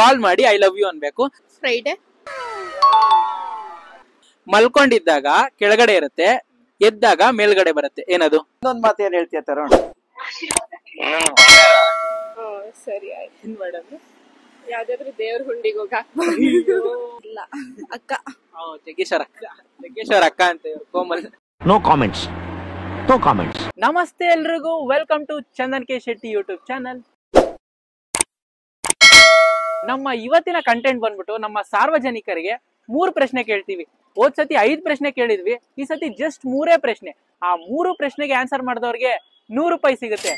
ಕಾಲ್ ಮಾಡಿ I love you ಅನ್ಬೇಕು. Friday. ಮಲ್ಕೊಂಡಿದ್ದಾಗ ಕೆಳಗಡೆ ಇರುತ್ತೆ, ಎದ್ದಾಗ ಮೇಲ್ಗಡೆ ಬರುತ್ತೆ, ಏನದು? ಇನ್ನೊಂದ್ ಮಾತು ಏನ್ ಹೇಳ್ತೀಯ ತರುಣ್? ಸರಿ ಆಯ್ತು. ಮೇಡಮ್ ಯಾವ್ದಾದ್ರು ದೇವ್ರ ಹುಂಡಿಗೆ ಹೋಗಿ ಹಾಕ್ಬೋದು. ಇಲ್ಲ ಅಕ್ಕ. ಜಗ್ಗೇಶ್ವರ ಅಕ್ಕ ಅಂತ ಕೋಮಲ್. No comments. ನಮಸ್ತೆ ಎಲ್ರಿಗೂ, welcome to Chandan K Shetty YouTube channel. ನಮ್ಮ ಇವತ್ತಿನ ಕಂಟೆಂಟ್ ಬಂದ್ಬಿಟ್ಟು ನಮ್ಮ ಸಾರ್ವಜನಿಕರಿಗೆ 3 ಪ್ರಶ್ನೆ ಕೇಳ್ತೀವಿ. ಹೋದ್ ಸತಿ 5 ಪ್ರಶ್ನೆ ಕೇಳಿದ್ವಿ, ಈ ಸತಿ ಜಸ್ಟ್ 3 ಪ್ರಶ್ನೆ. ಆ 3 ಪ್ರಶ್ನೆಗೆ ಆನ್ಸರ್ ಮಾಡಿದವ್ರಿಗೆ 100 ರೂಪಾಯಿ ಸಿಗುತ್ತೆ.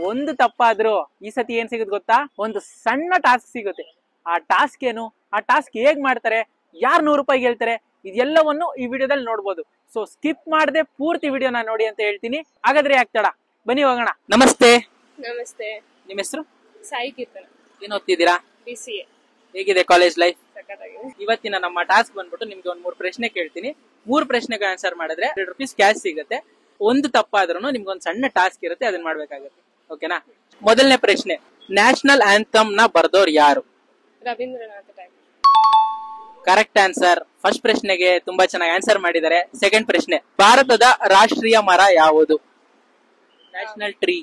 ಒಂದು ತಪ್ಪಾದ್ರೂ ಈ ಸತಿ ಏನ್ ಸಿಗುತ್ತೆ ಗೊತ್ತಾ? ಒಂದು ಸಣ್ಣ ಟಾಸ್ಕ್ ಸಿಗುತ್ತೆ. ಆ ಟಾಸ್ಕ್ ಏನು, ಆ ಟಾಸ್ಕ್ ಹೇಗ್ ಮಾಡ್ತಾರೆ, ಯಾರು 100 ರೂಪಾಯಿ ಗೆಲ್ತಾರೆ, ಇದೆಲ್ಲವನ್ನು ಈ ವಿಡಿಯೋದಲ್ಲಿ ನೋಡ್ಬೋದು. ಸೊ ಸ್ಕಿಪ್ ಮಾಡದೆ ಪೂರ್ತಿ ವಿಡಿಯೋನ ನೋಡಿ ಅಂತ ಹೇಳ್ತೀನಿ. ಹಾಗಾದ್ರೆ ಯಾಕೆ ತಡ, ಬನ್ನಿ ಹೋಗೋಣ. ನಮಸ್ತೆ. ನಮಸ್ತೆ. ನಿಮ್ಮ ಹೆಸರು? ಸಾಯಿ ಕೀರ್ತನ. ಏನ್ ಓದ್ತಿದ್ದೀರಾ? BCA. ಹೇಗಿದೆ ಕಾಲೇಜ್ ಲೈಫ್? ಸಕ್ಕತ್ತಾಗಿದೆ. ಇವತ್ತಿನ ನಮ್ಮ ಟಾಸ್ಕ್ ಬಂದ್ಬಿಟ್ಟು ನಿಮ್ಗೆ ಒಂದ್ 3 ಪ್ರಶ್ನೆ ಕೇಳ್ತೀನಿ. 3 ಪ್ರಶ್ನೆಗೆ ಆನ್ಸರ್ ಮಾಡಿದ್ರೆ 100 ರೂಪೀಸ್ ಕ್ಯಾಶ್ ಸಿಗುತ್ತೆ. ಒಂದು ತಪ್ಪಾದ್ರೂ ನಿಮ್ಗೆ ಒಂದ್ ಸಣ್ಣ ಟಾಸ್ಕ್ ಇರುತ್ತೆ, ಅದನ್ನ ಮಾಡ್ಬೇಕಾಗುತ್ತೆ. ಓಕೆನಾ? ಮೊದಲನೇ ಪ್ರಶ್ನೆ, ನ್ಯಾಷನಲ್ ಆಂಥಮ್ ನ ಬರ್ದವ್ರು ಯಾರು? Rabindranath Tagore. Correct answer. First ಪ್ರಶ್ನೆಗೆ ತುಂಬಾ ಚೆನ್ನಾಗಿ ಆನ್ಸರ್ ಮಾಡಿದ್ದಾರೆ. ಸೆಕೆಂಡ್ ಪ್ರಶ್ನೆ, ಭಾರತದ ರಾಷ್ಟ್ರೀಯ ಮರ ಯಾವುದು? National tree.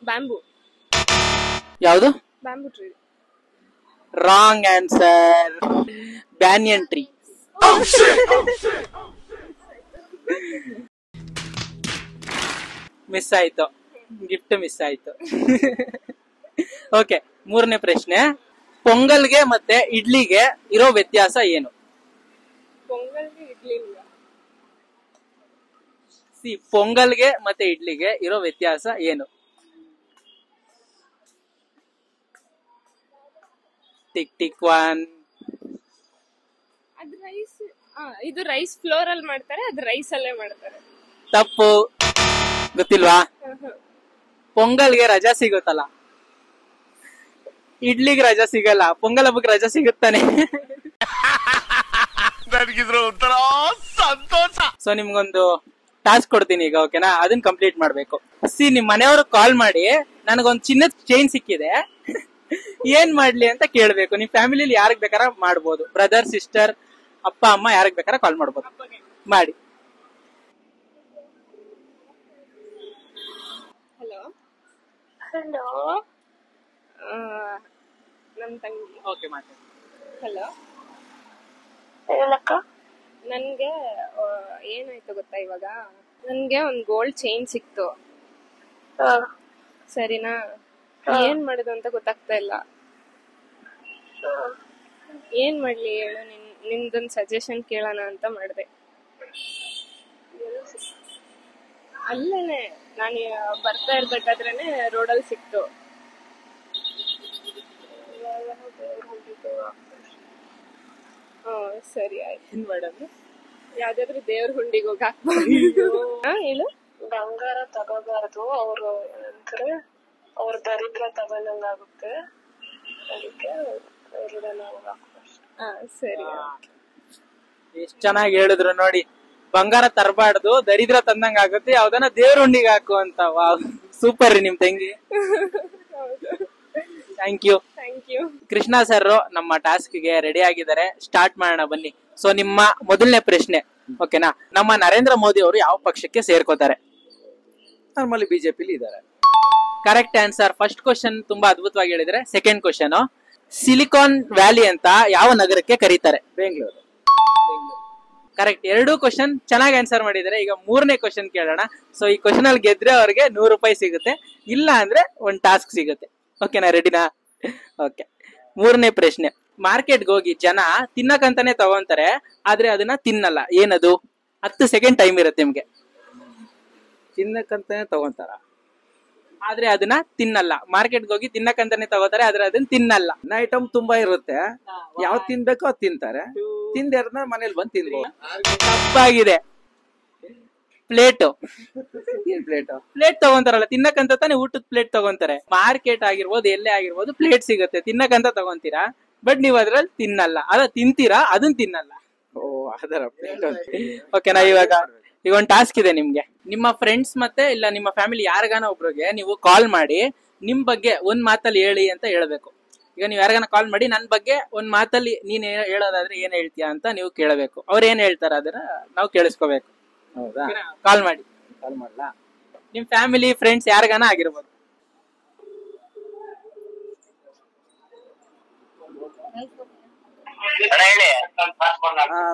ಬ್ಯಾಂಬೂ. ಯಾವುದು? Bamboo tree. Wrong answer. Banyan tree. Miss ಆಯ್ತು, ಗಿಫ್ಟ್ ಮಿಸ್ ಆಯ್ತು. ಓಕೆ, 3ನೇ ಪ್ರಶ್ನೆ, ಪೊಂಗಲ್ಗೆ ಮತ್ತೆ ಇಡ್ಲಿಗೆ ಇರೋ ವ್ಯತ್ಯಾಸ ಏನು? ಪೊಂಗಲ್ಗೆ ಇಡ್ಲಿ. ಪೊಂಗಲ್ಗೆ ಮತ್ತೆ ಇಡ್ಲಿಗೆ ಇರೋ ವ್ಯತ್ಯಾಸ ಏನು? Tick tick 1. ಅದು ರೈಸ್. ಇದು ರೈಸ್ ಫ್ಲೋರ್ ಅಲ್ಲಿ ಮಾಡ್ತಾರೆ, ಅದು ರೈಸ್ ಅಲ್ಲೇ ಮಾಡ್ತಾರೆ. ತಪ್ಪು. ಗೊತ್ತಿಲ್ವಾ? ಪೊಂಗಲ್ಗೆ ರಜಾ ಸಿಗುತ್ತಲ್ಲ, ಇಡ್ಲಿಗೆ ರಜಾ ಸಿಗಲ್ಲ. ಪೊಂಗಲ್ ಹಬ್ಬಕ್ಕೆ ರಜಾ ಸಿಗುತ್ತಾನೆ. ಸೊ ನಿಮ್ಗೊಂದು ಟಾಸ್ಕ್ ಕೊಡ್ತೀನಿ ಈಗ, ಓಕೆನಾ? ಅದನ್ನ ಕಂಪ್ಲೀಟ್ ಮಾಡ್ಬೇಕು. ನಿಮ್ ಮನೆಯವರು ಕಾಲ್ ಮಾಡಿ ನನಗೊಂದು ಚಿನ್ನದ ಚೈನ್ ಸಿಕ್ಕಿದೆ, ಏನ್ ಮಾಡ್ಲಿ ಅಂತ ಕೇಳ್ಬೇಕು. ನಿಮ್ ಫ್ಯಾಮಿಲಿಲಿ ಯಾರಿಗ್ ಬೇಕಾರ ಮಾಡ್ಬೋದು, ಬ್ರದರ್, ಸಿಸ್ಟರ್, ಅಪ್ಪ, ಅಮ್ಮ, ಯಾರಿಗ್ ಬೇಕಾರ ಕಾಲ್ ಮಾಡ್ಬೋದು. ಮಾಡಿ. ಹಲೋ. ಹಲೋ. ನಮ್ ತಂಗಿ. ಓಕೆ, ಮಾತಾಡಿ. ಹಲೋ. ಹೇಳಕ್ಕ. ನನ್ಗೆ ಏನಾಯ್ತು ಗೊತ್ತಾ, ಇವಾಗ ನನ್ಗೆ ಒಂದ್ ಗೋಲ್ಡ್ ಚೈನ್ ಸಿಕ್ತು, ಸರಿನಾ? ಏನ್ ಮಾಡುದು ಅಂತ ಗೊತ್ತಾಗ್ತಾ ಇಲ್ಲ. ಏನ್ ಮಾಡ್ಲಿ ಹೇಳು, ನಿಮ್ದೊಂದ್ ಸಜೆಷನ್ ಕೇಳೋಣ ಅಂತ ಮಾಡ್ದೆ. ಅಲ್ಲೇನೆ ನಾನು ಬರ್ತಾ ಇರ್ಬೇಕಾದ್ರೇನೆ ರೋಡಲ್ಲಿ ಸಿಕ್ತು. ಸರಿ ಆಯ್ತು. ಮೇಡಮ್ ಯಾವ್ದಾದ್ರು ದೇವ್ರ ಹುಂಡಿಗೆ ಹೋಗಿ ಹಾಕ್ಬೋದು. ಹೇಳು. ಬಂಗಾರ ತಗೋಬಾರ್ದು, ಅವ್ರು ಏನಂತಾರೆ, ಅವ್ರ ದರಿದ್ರ ತಗೊಂಡಂಗಾಗುತ್ತೆ, ಅದಕ್ಕೆ ಸರಿ. ಎಷ್ಟ್ ಚೆನ್ನಾಗಿ ಹೇಳಿದ್ರು ನೋಡಿ. ಬಂಗಾರ ತರಬಾರ್ದು, ದರಿದ್ರ ತಂದಂಗ ಆಗುತ್ತೆ, ಯಾವ್ದನ್ನ ದೇವ್ರ ಹುಂಡಿಗೆ ಹಾಕು ಅಂತ. ವಾವ್, ಸೂಪರ್ ರೀ ನಿಮ್ ತಂಗಿ. Thank you. ಕೃಷ್ಣ ಸರ್ ನಮ್ಮ ಟಾಸ್ಕ್ ಗೆ ರೆಡಿ ಆಗಿದ್ದಾರೆ. ಸ್ಟಾರ್ಟ್ ಮಾಡೋಣ ಬನ್ನಿ. ಸೊ ನಿಮ್ಮ ಮೊದಲನೇ ಪ್ರಶ್ನೆ, ಓಕೆನಾ? ನಮ್ಮ ನರೇಂದ್ರ ಮೋದಿ ಅವರು ಯಾವ ಪಕ್ಷಕ್ಕೆ ಸೇರ್ಕೋತಾರೆ? ನಾರ್ಮಲಿ ಬಿಜೆಪಿಲಿ ಇದಾರೆ. Correct answer. ಫಸ್ಟ್ ಕ್ವಶನ್ ತುಂಬಾ ಅದ್ಭುತವಾಗಿ ಹೇಳಿದ್ರೆ. ಸೆಕೆಂಡ್ ಕ್ವಶನ್, ಸಿಲಿಕಾನ್ ವ್ಯಾಲಿ ಅಂತ ಯಾವ ನಗರಕ್ಕೆ ಕರೀತಾರೆ? ಬೆಂಗಳೂರು. ಕರೆಕ್ಟ್. 2 ಕ್ವಶನ್ ಚೆನ್ನಾಗಿ ಆನ್ಸರ್ ಮಾಡಿದ್ದಾರೆ. ಈಗ 3ನೇ ಕ್ವಶನ್ ಕೇಳೋಣ. ಸೊ ಈ ಕ್ವಶನ್ ಅಲ್ಲಿ ಗೆದ್ರೆ ಅವ್ರಿಗೆ 100 ರೂಪಾಯಿ ಸಿಗುತ್ತೆ, ಇಲ್ಲ ಅಂದ್ರೆ ಒಂದು ಟಾಸ್ಕ್ ಸಿಗುತ್ತೆ. ಓಕೆನಾ? ರೆಡಿನಾ? ಓಕೆ. 3ನೇ ಪ್ರಶ್ನೆ, ಮಾರ್ಕೆಟ್ಗೆ ಹೋಗಿ ಜನ ತಿನ್ನಕಂತಾನೆ ತಗೊಂತಾರೆ, ಆದ್ರೆ ಅದನ್ನ ತಿನ್ನಲ್ಲ, ಏನದು? 10 ಸೆಕೆಂಡ್ ಟೈಮ್ ಇರುತ್ತೆ ನಿಮ್ಗೆ. ತಿನ್ನಕ್ಕಂತಾನೆ ತಗೊಂತಾರ, ಆದ್ರೆ ಅದನ್ನ ತಿನ್ನಲ್ಲ. ಮಾರ್ಕೆಟ್ಗೆ ಹೋಗಿ ತಿನ್ನಕಂತಾನೆ ತಗೋತಾರೆ, ಆದ್ರೆ ಅದನ್ನ ತಿನ್ನಲ್ಲ. ಐಟಮ್ ತುಂಬಾ ಇರುತ್ತೆ, ಯಾವ್ ತಿನ್ಬೇಕೋ ಅದ್ ತಿಂತಾರೆ, ತಿಂದೇರ್ನ ಮನೇಲಿ ಬಂದ್ ತಿನ್ಬೋದು. ತಪ್ಪಾಗಿದೆ. ಪ್ಲೇಟ್. ಏನ್ ಪ್ಲೇಟ್? ಪ್ಲೇಟ್ ತಗೊಂತಾರಲ್ಲ, ತಿನ್ನಕಂತ ತಾನೆ ಊಟದ ಪ್ಲೇಟ್ ತಗೊಂತಾರೆ. ಮಾರ್ಕೆಟ್ ಆಗಿರ್ಬೋದು, ಎಲ್ಲೇ ಆಗಿರ್ಬೋದು, ಪ್ಲೇಟ್ ಸಿಗುತ್ತೆ, ತಿನ್ನಕಂತ ತಗೊಂತೀರಾ, ಬಟ್ ನೀವ್ ಅದ್ರಲ್ಲಿ ತಿನ್ನಲ್ಲ. ಅದ ತಿಂತೀರಾ, ಅದನ್ನ ತಿನ್ನಲ್ಲ. ಓ, ಅದರ ಪ್ಲೇಟ್. ಓಕೆನಾ? ಈಗ ಒಂದ್ ಟಾಸ್ಕ್ ಇದೆ ನಿಮ್ಗೆ. ನಿಮ್ಮ ಫ್ರೆಂಡ್ಸ್ ಮತ್ತೆ ಇಲ್ಲ ನಿಮ್ಮ ಫ್ಯಾಮಿಲಿ ಯಾರಿಗಾನ ಒಬ್ರಿಗೆ ನೀವು ಕಾಲ್ ಮಾಡಿ ನಿಮ್ ಬಗ್ಗೆ ಒಂದ್ ಮಾತಲ್ಲಿ ಹೇಳಿ ಅಂತ ಹೇಳ್ಬೇಕು. ಈಗ ನೀವು ಯಾರಿಗಾನ ಕಾಲ್ ಮಾಡಿ ನನ್ನ ಬಗ್ಗೆ ಒಂದ್ ಮಾತಲ್ಲಿ ನೀನ್ ಹೇಳೋದಾದ್ರೆ ಏನ್ ಹೇಳ್ತೀಯಾ ಅಂತ ನೀವು ಕೇಳಬೇಕು. ಅವ್ರು ಏನ್ ಹೇಳ್ತಾರ ಅದನ್ನ ನಾವು ಕೇಳಿಸ್ಕೋಬೇಕು. ಹೌದಾ? ಕಾಲ್ ಮಾಡಿ. ಕಾಲ್ ಮಾಡ್ಲಾ? ನಿಮ್ ಫ್ಯಾಮಿಲಿ ಫ್ರೆಂಡ್ಸ್ ಯಾರಿಗಾನ ಆಗಿರ್ಬೋದು.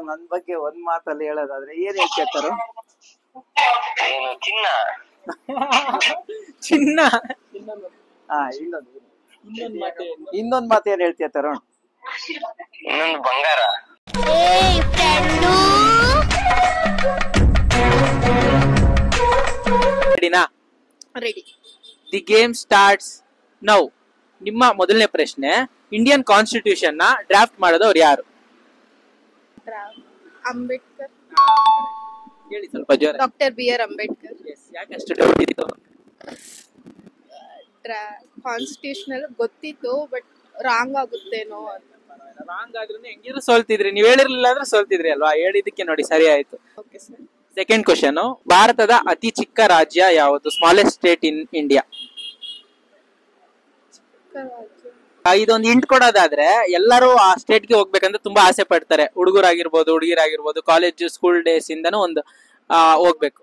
ನನ್ ಬಗ್ಗೆ ಒಂದ್ ಮಾತಲ್ಲಿ ಹೇಳೋದಾದ್ರೆ ಏನ್ ಹೇಳ್ತಿರ್ತಾರೋ? ಚಿನ್ನ. ಇನ್ನೊಂದ್ ಮಾತು ಏನ್ ಹೇಳ್ತಿರ್ತಾರೋ? ಬಂಗಾರ. ರೆಡಿನಾ? Ready. The game starts now. ನಿಮ್ಮ ಮೊದಲನೇ ಪ್ರಶ್ನೆ, ಇಂಡಿಯನ್ ಕಾನ್ಸ್ಟಿಟ್ಯೂಷನ್ ನ ಡ್ರಾಫ್ಟ್ ಮಾಡೋದವ್ರು ಯಾರು? ಅಂಬೇಡ್ಕರ್. ಹೇಳಿ ಸ್ವಲ್ಪ ಜೋರ. Doctor BR Ambedkar. ಯಾಕಷ್ಟು ಡೌಟ್ ಇತ್ತು? ಕಾನ್ಸ್ಟಿಟ್ಯೂಷನಲ್ ಗೊತ್ತಿತ್ತು, ಬಟ್ ರಾಂಗ್ ಆಗುತ್ತೇನೋ ಅಂತ. ರಾಂಗ್ ಆದ್ರೂ ಹೆಂಗಿದ್ರು ಸೋಲ್ತಿದ್ರಿ. ನೀವ್ ಹೇಳಿರ್ಲಿಲ್ಲ ಅಂದ್ರೆ ಸೋಲ್ತಿದ್ರಿ ಅಲ್ವಾ? ಹೇಳಿದಕ್ಕೆ ನೋಡಿ ಸರಿ ಆಯ್ತು. Okay sir. ಸೆಕೆಂಡ್ ಕ್ವಶನ್, ಭಾರತದ ಅತಿ ಚಿಕ್ಕ ರಾಜ್ಯ ಯಾವುದು? Smallest state in India. ಇದೊಂದು ಹಿಂಟ್ ಕೊಡೋದಾದ್ರೆ, ಎಲ್ಲರೂ ಆ ಸ್ಟೇಟ್ ಗೆ ಹೋಗ್ಬೇಕಂದ್ರೆ ತುಂಬಾ ಆಸೆ ಪಡ್ತಾರೆ. ಹುಡುಗರಾಗಿರ್ಬೋದು, ಹುಡುಗಿರಾಗಿರ್ಬೋದು, ಕಾಲೇಜ್ ಸ್ಕೂಲ್ ಡೇಸ್ ಇಂದನೂ ಒಂದು ಹೋಗ್ಬೇಕು.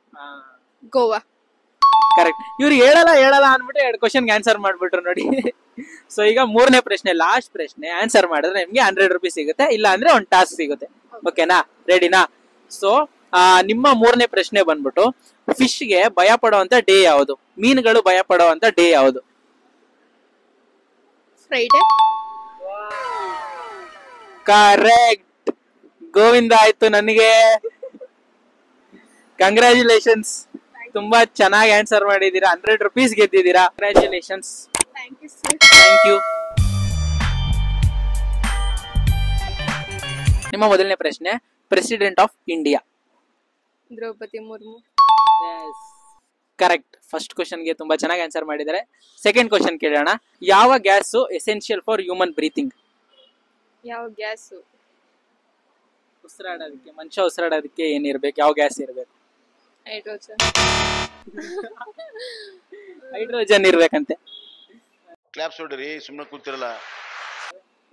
ಗೋವಾ. ಕರೆಕ್ಟ್. ಇವ್ರು ಹೇಳಲ್ಲ ಅನ್ಬಿಟ್ಟು 2 ಕ್ವಶನ್ಗೆ ಆನ್ಸರ್ ಮಾಡ್ಬಿಟ್ರು ನೋಡಿ. ಸೊ ಈಗ ಮೂರನೇ ಪ್ರಶ್ನೆ, ಲಾಸ್ಟ್ ಪ್ರಶ್ನೆ. ಆನ್ಸರ್ ಮಾಡಿದ್ರೆ ನಿಮ್ಗೆ 100 ರೂಪೀಸ್ ಸಿಗುತ್ತೆ, ಇಲ್ಲ ಅಂದ್ರೆ ಒಂದು ಟಾಸ್ಕ್ ಸಿಗುತ್ತೆ. ಓಕೆನಾ? ರೆಡಿನಾ? ಸೊ ನಿಮ್ಮ ಮೂರನೇ ಪ್ರಶ್ನೆ ಬಂದ್ಬಿಟ್ಟು, ಫಿಶ್ ಗೆ ಭಯ ಪಡುವಂತ ಡೇ ಯಾವುದು? ಮೀನುಗಳು ಭಯ ಪಡುವಂತ ಡೇ ಯಾವುದು? ಫ್ರೈಡೆ. ಕರೆಕ್ಟ್. ಗೋವಿಂದ ಆಯ್ತು ನನಗೆ. ಕಂಗ್ರ್ಯಾಚುಲೇಷನ್ಸ್, ತುಂಬಾ ಚೆನ್ನಾಗಿ ಆನ್ಸರ್ ಮಾಡಿದೀರಾ. 100 ರೂಪೀಸ್ ಗೆದ್ದಿದ್ದೀರಾ. Congratulations. Thank you sir. Thank you. ನಿಮ್ಮ ಮೊದಲನೇ ಪ್ರಶ್ನೆ, president of India? Droupadi Murmu. Correct. First ಕ್ವಶನ್ಗೆ ತುಂಬಾ ಚೆನ್ನಾಗಿ ಆನ್ಸರ್ ಮಾಡಿದ್ದಾರೆ. ಸೆಕೆಂಡ್ ಕ್ವಶನ್ ಕೇಳೋಣ. ಯಾವ gas essential for human breathing? ಯಾವ ಗ್ಯಾಸು? ಉಸಿರಾಡೋದಕ್ಕೆ, ಮನುಷ್ಯ ಉಸಿರಾಡೋದಕ್ಕೆ ಏನಿರ್ಬೇಕು? ಯಾವ ಗ್ಯಾಸ್ ಇರ್ಬೇಕು? ಹೈಡ್ರೋಜನ್. ಹೈಡ್ರೋಜನ್ ಇರ್ಬೇಕಂತೆ. ಕ್ಲಾಪ್ಸ್ ಹೊಡ್ರಿ, ಸುಮ್ಮನೆ ಕೂತಿರಲ್ಲ.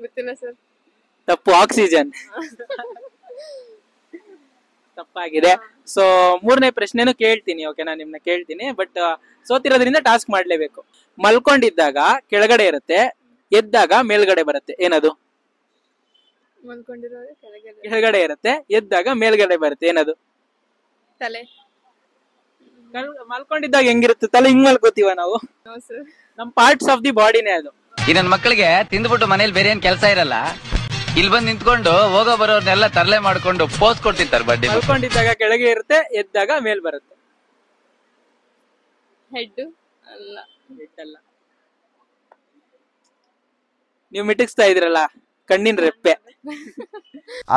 ಗೊತ್ತಿಲ್ಲ ಸರ್. ತಪ್ಪು, ಆಕ್ಸಿಜನ್. ತಪ್ಪಾಗಿದೆ. ಸೊ ಮೂರನೇ ಪ್ರಶ್ನೆನೂ ಕೇಳ್ತೀನಿ. ಓಕೆನಾ? ನಿಮ್ನ ಕೇಳ್ತೀನಿ, ಬಟ್ ಸೋತಿರೋದ್ರಿಂದ ಟಾಸ್ಕ್ ಮಾಡ್ಲೇಬೇಕು. ಮಲ್ಕೊಂಡಿದ್ದಾಗ ಕೆಳಗಡೆ ಇರುತ್ತೆ, ಎದ್ದಾಗ ಮೇಲ್ಗಡೆ ಬರುತ್ತೆ. ಏನದು? ಮಲ್ಕೊಂಡಿರೋದು ಕೆಳಗಡೆ ಇರುತ್ತೆ, ಎದ್ದಾಗ ಮೇಲ್ಗಡೆ ಬರುತ್ತೆ. ಏನದು? ತಲೆ. ಮಲ್ಕೊಂಡಿದ್ದಾಗ ಹೆಂಗಿರುತ್ತೆ? ತಲೆ ಹಿಂಗ್ ಮಲ್ಕೋತೀವ ನಾವು? ನಮ್ ಪಾರ್ಟ್ಸ್ ಆಫ್ ದಿ ಬಾಡಿನೇ ಅದು. ಈ ನನ್ ಮಕ್ಕಳಿಗೆ ತಿಂದ್ಬಿಟ್ಟು ಮನೇಲಿ ಬೇರೆ ಏನ್ ಕೆಲಸ ಇರಲ್ಲ, ಇಲ್ಲಿ ಬಂದು ನಿಂತ್ಕೊಂಡು ಹೋಗೋ ಬರೋರ್ನೆಲ್ಲ ತರಲೆ ಮಾಡ್ಕೊಂಡು ಪೋಸ್ ಕೊಡ್ತಿರ್ತಾರೆ. ಬಡ್ಡಿ ಮಲ್ಕೊಂಡಿದ್ದಾಗ ಕೆಳಗೆ ಇರುತ್ತೆ, ಎದ್ದಾಗ ಮೇಲ್ ಬರುತ್ತೆ. ಹೆಡ್ ಅಲ್ಲ. ಹೆಡ್ ಅಲ್ಲ. ನೀವು ಮಿಟಿಕ್ಸ್ತಾ ಇದ್ರಲ್ಲ, ಕಣ್ಣಿನ ರೆಪ್ಪೆ.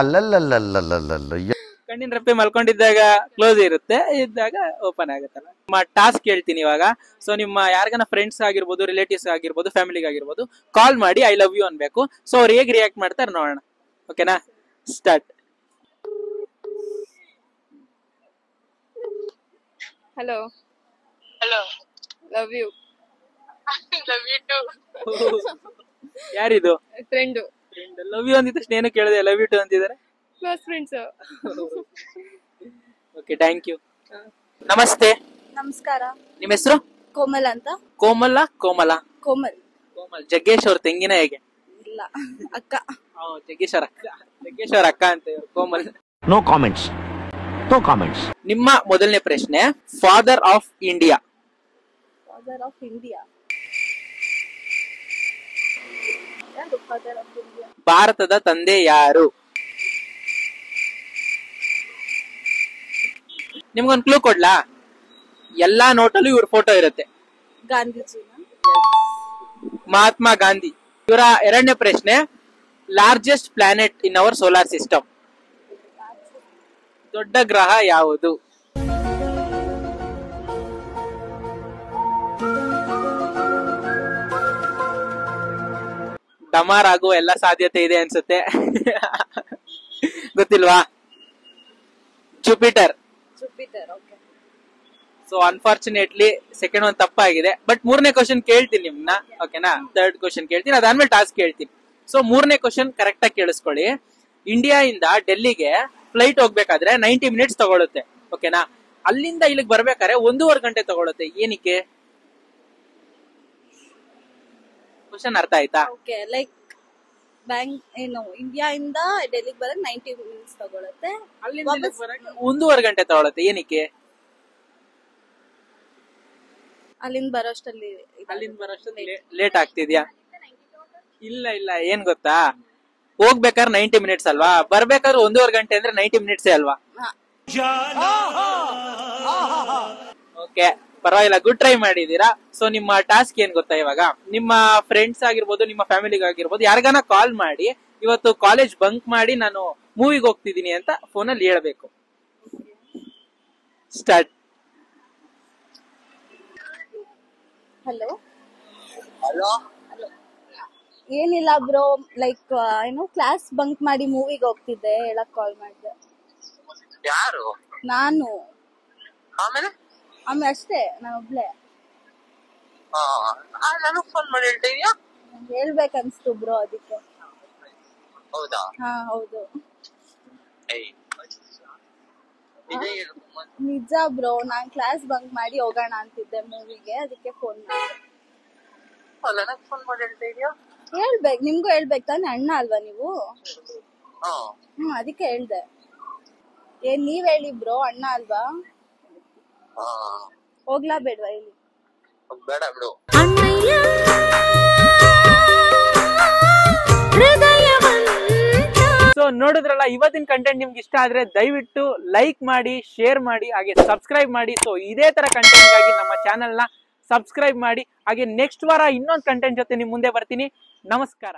ಅಲ್ಲಲ್ಲಲ್ಲಲ್ಲಲ್ಲಲ್ಲ. ಕಣ್ಣಿನ ರೆಪ್ಪೆ ಮಲ್ಕೊಂಡಿದ್ದಾಗ ಕ್ಲೋಸ್ ಇರುತ್ತೆ, ಇದ್ದಾಗ ಓಪನ್ ಆಗುತ್ತಲ್ಲ. ನಿಮ್ಮ ಟಾಸ್ಕ್ ಹೇಳ್ತೀನಿ ಇವಾಗ. ಸೊ ನಿಮ್ಮ ಯಾರಿಗಾನ ಫ್ರೆಂಡ್ಸ್ ಆಗಿರ್ಬೋದು, ರಿಲೇಟಿವ್ಸ್ ಆಗಿರ್ಬೋದು, ಫ್ಯಾಮಿಲಿಗೆ ಆಗಿರ್ಬೋದು, ಕಾಲ್ ಮಾಡಿ ಐ ಲವ್ ಯು ಅನ್ಬೇಕು. ಸೊ ಅವ್ರು ಹೇಗೆ ರಿಯಾಕ್ಟ್ ಮಾಡ್ತಾರೆ ನೋಡೋಣ. ಓಕೆನಾ? Start. Hello. Hello. Love you. Love you too. ಯಾರಿದು? ಫ್ರೆಂಡು. ಲವ್ ಯು ಅಂದಿದ ತಕ್ಷಣ ಏನು ಕೇಳಿದೆ, ಲವ್ ಯು ಟು ಅಂತಿದ್ದಾರೆ. Close friends. Okay, thank you. ನಮಸ್ತೆ. ನಮಸ್ಕಾರ. ನಿಮ್ಮ ಹೆಸರು? ಕೋಮಲ್ ಅಂತ. ಕೋಮಲ? ಕೋಮಲ? ಕೋಮಲ್. ಕೋಮಲ್. ಜಗ್ಗೇಶ್ ಅವ್ರ ತಂಗಿನ ಹೇಗೆ? ಇಲ್ಲ, ಅಕ್ಕ. ಜಗ್ಗೇಶ್ ಅವ್ರ ಅಕ್ಕ. ಜಗ್ಗೇಶ್ ಅವ್ರ ಅಕ್ಕ ಅಂತ ಇವ್ರು, Komal. No comments. No comments. ನಿಮ್ಮ ಮೊದಲನೇ ಪ್ರಶ್ನೆ, father of India? Father of India ಯಾರು? Father of India. ಭಾರತದ ತಂದೆ ಯಾರು? ನಿಮ್ಗೊಂದು ಕ್ಲೂ ಕೊಡ್ಲಾ? ಎಲ್ಲಾ ನೋಟಲ್ಲೂ ಇವ್ರ ಫೋಟೋ ಇರುತ್ತೆ. ಗಾಂಧೀಜಿನ? ಮಹಾತ್ಮ ಗಾಂಧಿ. ಇವರ ಎರಡನೇ ಪ್ರಶ್ನೆ, largest planet in our solar system? ದೊಡ್ಡ ಗ್ರಹ ಯಾವುದು? ಡಮಾರ್ ಆಗುವ ಎಲ್ಲ ಸಾಧ್ಯತೆ ಇದೆ ಅನ್ಸುತ್ತೆ. ಗೊತ್ತಿಲ್ವಾ? Jupiter. Jupiter. Okay. So unfortunately second ಒಂದು ತಪ್ಪಾಗಿದೆ. ಬಟ್ ಮೂರನೇ ಕ್ವಶನ್ ಕೇಳ್ತೀನಿ ನಿಮ್ನ, ಓಕೆನಾ? ಥರ್ಡ್ ಕ್ವಶನ್ ಕೇಳ್ತೀನಿ, ಅದಾದ್ಮೇಲೆ ಟಾಸ್ಕ್ ಕೇಳ್ತೀನಿ. ಸೊ ಮೂರನೇ ಕ್ವಶನ್ ಕರೆಕ್ಟ್ ಆಗಿ ಕೇಳಿಸ್ಕೊಳ್ಳಿ. ಇಂಡಿಯಾ ಇಂದ ಡೆಲ್ಲಿಗೆ ಫ್ಲೈಟ್ ಹೋಗ್ಬೇಕಾದ್ರೆ 90 ಮಿನಿಟ್ಸ್ ತಗೊಳುತ್ತೆ, ಓಕೆನಾ? ಅಲ್ಲಿಂದ ಇಲ್ಲಿಗೆ ಬರ್ಬೇಕಾದ್ರೆ 1.5 ಗಂಟೆ ತಗೊಳುತ್ತೆ, ಏನಕ್ಕೆ? ಕ್ವಶನ್ ಅರ್ಥ ಆಯ್ತಾ? ಓಕೆ, ಲೈಕ್ ಏನು ಇಂಡಿಯಾ ಇಂದ ಡೆಲ್ಲಿಗೆ ಬರಕ್ 90 ಮಿನಿಟ್ಸ್ ತಗೊಳತ್ತೆ. ಅಲ್ಲಿಂದ 1.5 ಗಂಟೆ ತಗೊಳುತ್ತೆ, ಏನಕ್ಕೆ? ಅಲ್ಲಿಂದ ಬರೋಷ್ಟಲ್ಲಿ ಲೇಟ್ ಆಗ್ತಿದ್ಯಾ? ಇಲ್ಲ ಇಲ್ಲ, ಏನ್ ಗೊತ್ತಾ, ಹೋಗ್ಬೇಕಾದ್ರೆ 90 ಮಿನಿಟ್ಸ್ ಅಲ್ವಾ, ಬರ್ಬೇಕಾದ್ರೆ 1.5 ಗಂಟೆ ಅಂದ್ರೆ 90 ಮಿನಿಟ್ಸ್ ಅಲ್ವಾ? ಓಕೆ, ಪರವಾಗಿಲ್ಲ, ಗುಡ್ ಟ್ರೈ ಮಾಡಿದೀರಾ. ಸೊ ನಿಮ್ಮ ಟಾಸ್ಕ್ ಏನ್ ಗೊತ್ತಾ, ಇವಾಗ ನಿಮ್ಮ ಫ್ರೆಂಡ್ಸ್ ಆಗಿರ್ಬೋದು, ನಿಮ್ಮ ಫ್ಯಾಮಿಲಿಗೆ ಆಗಿರ್ಬೋದು, ಯಾರಿಗಾನ ಕಾಲ್ ಮಾಡಿ ಇವತ್ತು ಕಾಲೇಜ್ ಬಂಕ್ ಮಾಡಿ ನಾನು ಮೂವಿಗೆ ಹೋಗ್ತಿದೀನಿ ಅಂತ ಫೋನಲ್ಲಿ ಹೇಳ್ಬೇಕು. ಸ್ಟಾರ್ಟ್. ಹಲೋ. ಏನಿಲ್ಲ ಬ್ರೋ, ಲೈಕ್ ಏನು ಕ್ಲಾಸ್ ಬಂಕ್ ಮಾಡಿ ಮೂವಿಗೆ ಹೋಗ್ತಿದ್ದೆ, ಹೇಳಕ್ ಕಾಲ್ ಮಾಡಿದೆ. ಯಾರು? ನಾನು. ಆಮೇಲೆ ಅಷ್ಟೇ, ನಾನು ಒಬ್ಳೆ. ನನಗ್ ಫೋನ್ ಮಾಡಿ ಹೇಳ್ತಾ ಇದೀಯಾ? ಹೇಳ್ಬೇಕನ್ಸ್ತು ಬ್ರೋ, ಅದಕ್ಕೆ. ಹೌದಾ? ಹಾ ಹೌದು. ನಿಜ ಬ್ರೋ, ನಾನ್ ಕ್ಲಾಸ್ ಬಂಕ್ ಮಾಡಿ ಹೋಗೋಣ ಅಂತಿದ್ದೆ ಮೂವಿಗೆ, ಅದಕ್ಕೆ ಫೋನ್ ಮಾಡಿದೆ. ನನಗ್ ಫೋನ್ ಮಾಡಿ ಹೇಳ್ತಾ ಇದೀಯಾ? ಹೇಳ್ಬೇಕು, ನಿಮ್ಗೂ ಹೇಳ್ಬೇಕು ತಾನೆ, ಅಣ್ಣ ಅಲ್ವಾ ನೀವು? ಅದಕ್ಕೆ ಹೇಳ್ದೆ. ಏನ್ ನೀವ್ ಹೇಳಿ ಬ್ರೋ, ಅಣ್ಣ ಅಲ್ವಾ? ಹೋಗ್ಲಾ ಬೇಡ್ವಾ ಹೇಳಿ? ಬೇಡ ಬಿಡು. ಸೊ ನೋಡಿದ್ರಲ್ಲ, ಇವತ್ತಿನ ಕಂಟೆಂಟ್ ನಿಮ್ಗೆ ಇಷ್ಟ ಆದ್ರೆ ದಯವಿಟ್ಟು ಲೈಕ್ ಮಾಡಿ, ಶೇರ್ ಮಾಡಿ, ಹಾಗೆ ಸಬ್ಸ್ಕ್ರೈಬ್ ಮಾಡಿ. ಸೊ ಇದೇ ತರ ಕಂಟೆಂಟ್ ಗಾಗಿ ನಮ್ಮ ಚಾನೆಲ್ ನ ಸಬ್ಸ್ಕ್ರೈಬ್ ಮಾಡಿ. ಹಾಗೆ ನೆಕ್ಸ್ಟ್ ವಾರ ಇನ್ನೊಂದು ಕಂಟೆಂಟ್ ಜೊತೆ ನಿಮ್ ಮುಂದೆ ಬರ್ತೀನಿ. ನಮಸ್ಕಾರ.